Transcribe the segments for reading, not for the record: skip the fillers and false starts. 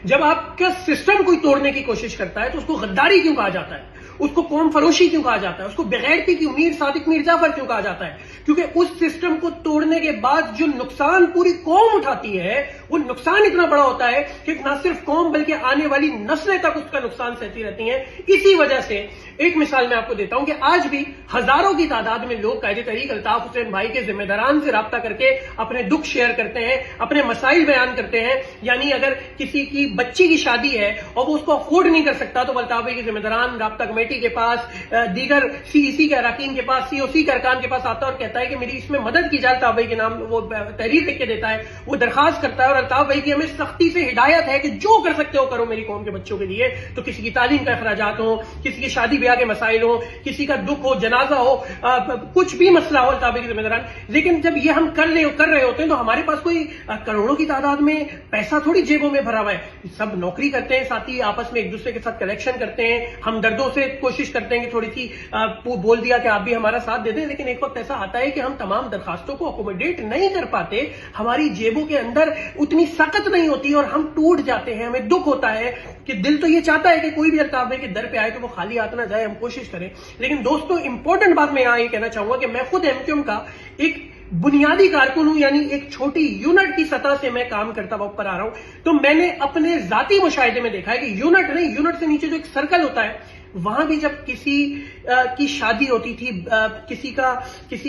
جب آپ کا سسٹم کوئی توڑنے کی کوشش کرتا ہے تو اس کو غداری کیوں کہا جاتا ہے؟ اس کو قوم فروشی کیوں کہا جاتا ہے؟ اس کو بغیرتی کیوں، میر صادق میر جعفر کیوں کہا جاتا ہے؟ کیونکہ اس سسٹم کو توڑنے کے بعد جو نقصان پوری قوم اٹھاتی ہے وہ نقصان اتنا بڑا ہوتا ہے کہ نہ صرف قوم بلکہ آنے والی نسلیں تک اس کا نقصان سہتی رہتی ہیں۔ اسی وجہ سے ایک مثال میں آپ کو دیتا ہوں کہ آج بھی ہزاروں کی تعداد میں لوگ قائد تحریک الطاف حسین بھائی کے ذمہ داران سے رابطہ کر کے اپنے دکھ شیئر کرتے ہیں، اپنے مسائل بیان کرتے ہیں۔ یعنی اگر کسی کی بچی کی شادی ہے اور وہ اس کو افورڈ نہیں کر سکتا تو الطاف بھائی کے ذمہ داران رابطہ کمیٹی کے پاس، دیگر سی ای سی کے اراکین کے پاس، سی او سی کے ارکان کے پاس آتا ہے اور کہتا ہے کہ میری اس میں مدد کی جائے۔ الطاف بھائی کے نام وہ تحریر لکھ کے دیتا ہے، وہ درخواست کرتا ہے، اور الطاف بھائی کی ہمیں سختی سے ہدایت ہے کہ جو کر سکتے ہو کرو میری قوم کے بچوں کے لیے۔ تو کسی کی تعلیم کا اخراجات ہو، کسی کی شادی بیاہ کے مسائل ہو، کسی کا دکھ ہو، جنازہ ہو، کچھ بھی مسئلہ ہو، الطاف بھائی کے ذمہ داران۔ لیکن جب یہ ہم کر رہے ہوتے ہیں تو ہمارے پاس کوئی کروڑوں کی تعداد میں پیسہ تھوڑی جیبوں میں بھرا ہوا ہے۔ سب نوکری کرتے ہیں، ساتھی آپس میں ایک دوسرے کے ساتھ کلیکشن کرتے ہیں، ہم دردوں سے کوشش کرتے ہیں کہ تھوڑی سی بول دیا کہ آپ بھی ہمارا ساتھ دے دیں۔ لیکن ایک وقت ایسا آتا ہے کہ ہم تمام درخواستوں کو اکوموڈیٹ نہیں کر پاتے، ہماری جیبوں کے اندر اتنی سخت نہیں ہوتی اور ہم ٹوٹ جاتے ہیں، ہمیں دکھ ہوتا ہے کہ دل تو یہ چاہتا ہے کہ کوئی بھی الطاف بھائی کے در پہ آئے تو وہ خالی ہاتھ نہ جائے، ہم کوشش کریں۔ لیکن دوستوں، امپورٹنٹ بات میں یہاں یہ کہنا چاہوں گا کہ میں خود ایم کیو ایم کا ایک بنیادی کارکن ہوں، یعنی ایک چھوٹی یونٹ کی سطح سے میں کام کرتا ہوا اوپر آ رہا ہوں۔ تو میں نے اپنے ذاتی مشاہدے میں دیکھا ہے کہ یونٹ نہیں، یونٹ سے نیچے جو ایک سرکل ہوتا ہے، وہاں بھی جب کسی کی شادی ہوتی تھی، کسی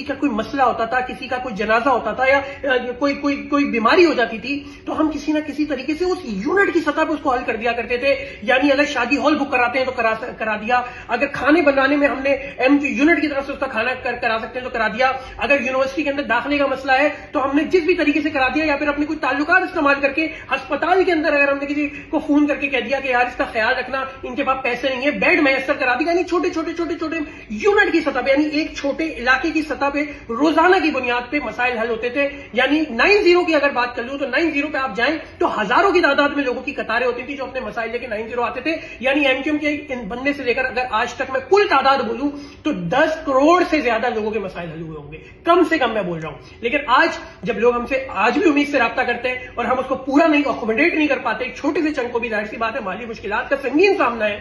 کا کوئی مسئلہ ہوتا تھا، کسی کا کوئی جنازہ ہوتا تھا، یا کوئی بیماری ہو جاتی تھی، تو ہم کسی نہ کسی طریقے سے اس یونٹ کی سطح پہ اس کو حل کر دیا کرتے تھے۔ یعنی اگر شادی ہال بک کراتے ہیں تو کرا دیا، اگر کھانے بنانے میں ہم نے یونٹ کی طرف سے اس کا کھانا کرا سکتے ہیں تو کرا دیا، اگر یونیورسٹی کے اندر داخلے کا مسئلہ ہے تو ہم نے جس بھی طریقے سے کرا دیا، یا پھر اپنے کوئی تعلقات استعمال کر کے ہسپتال کے اندر اگر ہم نے کسی کو فون کر کے کہہ دیا کہ یار اس کا خیال رکھنا، ان کے پاس پیسے نہیں ہے، بیڈ میسر کرا دیا۔ یعنی چھوٹے یونٹ کی سطح پہ، یعنی ایک چھوٹے علاقے کی سطح پہ روزانہ کی بنیاد پہ مسائل حل ہوتے تھے۔ یعنی 90 کی اگر بات کر لوں تو 90 پہ آپ جائیں تو ہزاروں کی تعداد میں لوگوں کی قطاریں ہوتی تھی جو اپنے مسائل لے کے 90 آتے تھے۔ یعنی ایم کیو ایم کے بننے سے لے کر اگر آج تک میں کل تعداد بولوں تو 10 کروڑ سے زیادہ لوگوں کے مسائل حل ہوئے ہوں گے، کم سے کم میں بول رہا ہوں۔ لیکن آج جب لوگ ہم سے آج بھی امید سے رابطہ کرتے ہیں اور ہم اس کو پورا نہیں اکوموڈیٹ نہیں کر پاتے، ایک چھوٹے سے چنک کو بھی، ظاہر سی بات ہے مالی مشکلات کا سنگین سامنا ہے،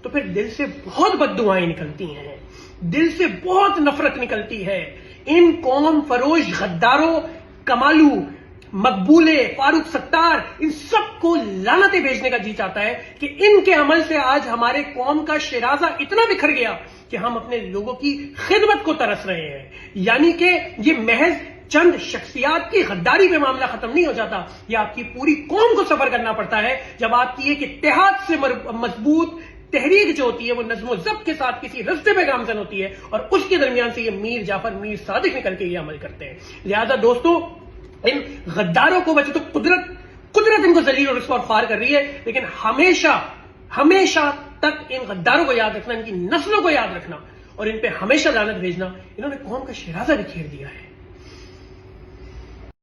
تو پھر دل سے بہت بد دعائیں نکلتی ہیں، دل سے بہت نفرت نکلتی ہے۔ ان قوم فروش غداروں، کمالو، مقبولے، فاروق ستار، ان سب کو لعنتیں بھیجنے کا جی چاہتا ہے کہ ان کے عمل سے آج ہمارے قوم کا شیرازہ اتنا بکھر گیا کہ ہم اپنے لوگوں کی خدمت کو ترس رہے ہیں۔ یعنی کہ یہ محض چند شخصیات کی غداری پہ معاملہ ختم نہیں ہو جاتا، یہ آپ کی پوری قوم کو سفر کرنا پڑتا ہے۔ جب آپ کی ایک اتحاد سے مضبوط تحریک جو ہوتی ہے وہ نظم و ضبط کے ساتھ کسی رستے پہ گامزن ہوتی ہے، اور اس کے درمیان سے یہ میر جعفر، میر صادق نکل کے یہ عمل کرتے ہیں۔ لہذا دوستو، ان غداروں کو ویسے تو قدرت ان کو ذلیل اور رسوا اور خوار کر رہی ہے، لیکن ہمیشہ تک ان غداروں کو یاد رکھنا، ان کی نسلوں کو یاد رکھنا اور ان پہ ہمیشہ لعنت بھیجنا۔ انہوں نے قوم کا شیرازہ بکھیر دیا ہے۔